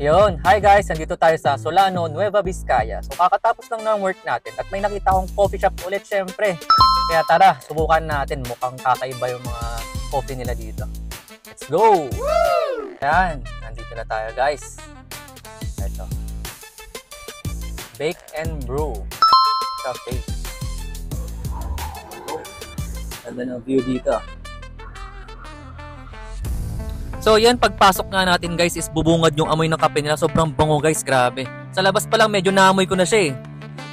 Yun, hi guys, nandito tayo sa Solano, Nueva Vizcaya. So kakatapos lang ng work natin at may nakita akong coffee shop ulit syempre. Kaya tara, subukan natin, mukhang kakaiba yung mga coffee nila dito. Let's go! Yan, nandito na tayo guys. Ito. Bake and Brew Cafe. Ganda ng view dito. So yan, pagpasok nga natin guys is bubungad yung amoy ng kape nila. Sobrang bango guys, grabe. Sa labas pa lang medyo naamoy ko na siya eh.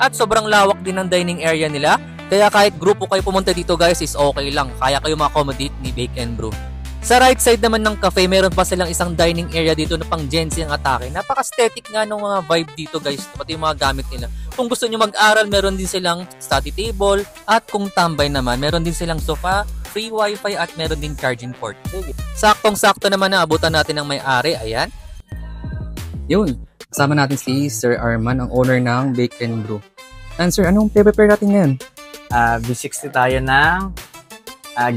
At sobrang lawak din ng dining area nila. Kaya kahit grupo kayo pumunta dito guys is okay lang. Kaya kayo ma-accommodate ni Bake and Brew. Sa right side naman ng cafe, meron pa silang isang dining area dito na pang Gen Z ang atake. Napaka-aesthetic nga ng mga vibe dito guys. Pati yung mga gamit nila. Kung gusto nyo mag-aral, meron din silang study table. At kung tambay naman, meron din silang sofa, free wifi at meron din charging port. Saktong-sakto naman na abutan natin ng may-ari. Ayan. Yun. Kasama natin si Sir Arman, ang owner ng Bake and Brew. And sir, anong prepare natin ngayon? B60 tayo ng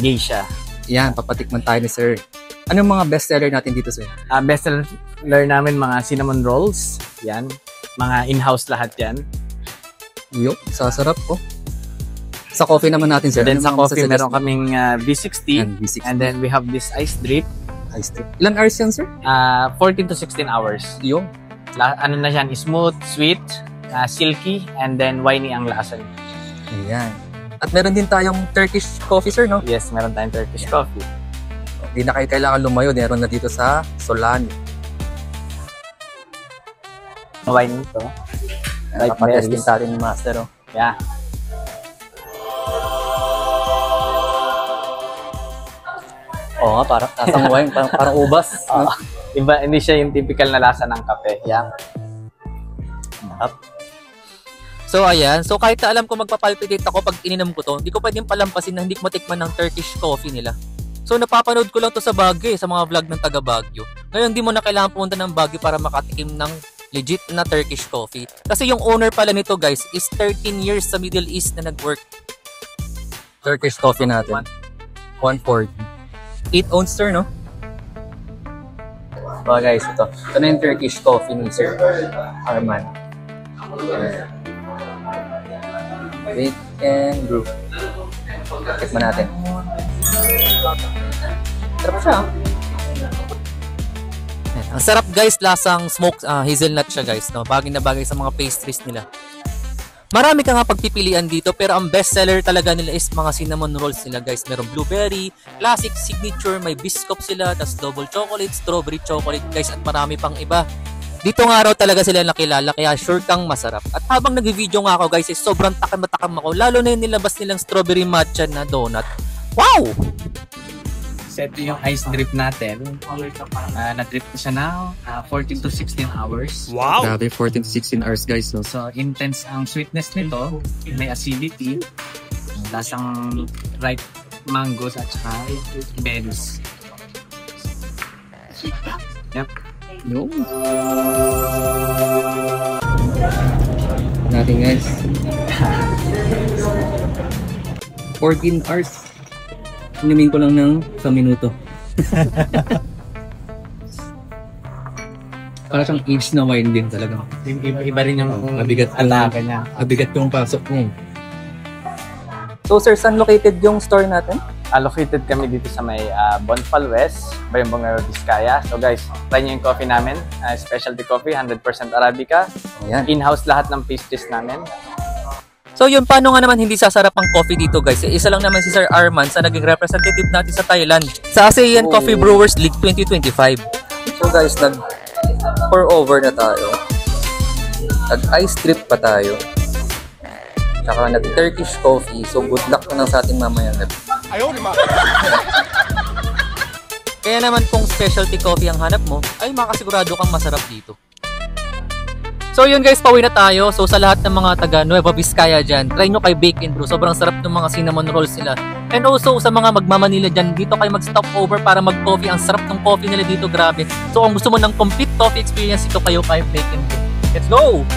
geisha. Yan, papatikman tayo ni Sir. Anong mga bestseller natin dito, sir? Bestseller namin mga cinnamon rolls. Yan. Mga in-house lahat yan. Yo, sasarap po. Sa coffee naman natin, sir. Then sa coffee, meron kaming B60. B60. And then we have this ice drip. Ice drip. Ilan hours yan, sir? 14 to 16 hours. Yo. Ano na yan? Smooth, sweet, silky, and then winey ang lasa niya. Ayan. At meron din tayong Turkish coffee, sir, no? Yes, meron tayong Turkish coffee. Hindi na kayo kailangan lumayo. Meron na dito sa Solano. Wine ito. Like Papatesting natin ni Master, oh. Yeah. Oo nga, parang tasang wine. Parang ubas. No? Iba, hindi siya yung typical na lasa ng kape. Yeah. So ayan, so kahit na alam ko magpapalpitate ako pag ininom ko to, hindi ko pwedeng palampasin na hindi ko matikman ng Turkish coffee nila. So napapanood ko lang to sa Baguio, sa mga vlog ng taga Baguio. Ngayon hindi mo na kailangan pumunta ng Baguio para makatikim ng legit na Turkish coffee. Kasi yung owner pala nito guys is 13 years sa Middle East na nag-work. Turkish coffee natin. 140. 8 ounce, sir, no? So guys, ito. Ito na yung Turkish coffee ni Sir Arman. Bake and Brew. Tikman natin. Sarap siya. Ang sarap guys, lasang smoked hazelnut siya guys. No? Bagay na bagay sa mga pastries nila. Marami ka nga pagpipilian dito pero ang best seller talaga nila is mga cinnamon rolls nila guys. Merong blueberry, classic, signature, may biscuit sila, tas double chocolate, strawberry chocolate guys at marami pang iba. Dito nga raw talaga sila nakilala kaya sure kang masarap. At habang nag-video nga ako guys, is sobrang takam ako. Lalo na yung nilabas nilang strawberry matcha na donut. Wow! Set yung ice drip natin. Na-drip na siya na 14 to 16 hours. Wow! Grabe, 14 to 16 hours guys. No? So intense ang sweetness nito. May acidity. Lasang ripe mangoes at saka berries. Yep. No. Natin guys. 14 hours. Inumin ko lang ng 1 minuto. Para siyang aged na wine din talaga. Iba rin yung mabigat atake niya. Mabigat yung pasok niya. So sir, saan located yung store natin? Located kami dito sa may Bonfal West, Bayambang, Nueva Vizcaya. So guys, try nyo yung coffee namin. Specialty coffee, 100% Arabica. Ayan. In-house lahat ng pastries namin. So yun, paano nga naman hindi sasarap ang coffee dito guys? Isa lang naman si Sir Arman sa naging representative natin sa Thailand sa ASEAN Coffee Brewers League 2025. So guys, nag-pour over na tayo. Nag-ice drip pa tayo. Tsaka nag-Turkish coffee. So good luck na lang sa ating mamaya. Kaya naman kung specialty coffee ang hanap mo, ay makasigurado kang masarap dito. So yun guys, pauwi na tayo. So sa lahat ng mga taga Nueva Vizcaya dyan, try nyo kay Bake and Brew. Sobrang sarap ng mga cinnamon rolls nila. And also sa mga magmamanila dyan, dito kayo mag-stop over para mag-coffee. Ang sarap ng coffee nila dito, grabe. So kung gusto mo ng complete coffee experience, ito kayo kay Bake and Brew. Let's go!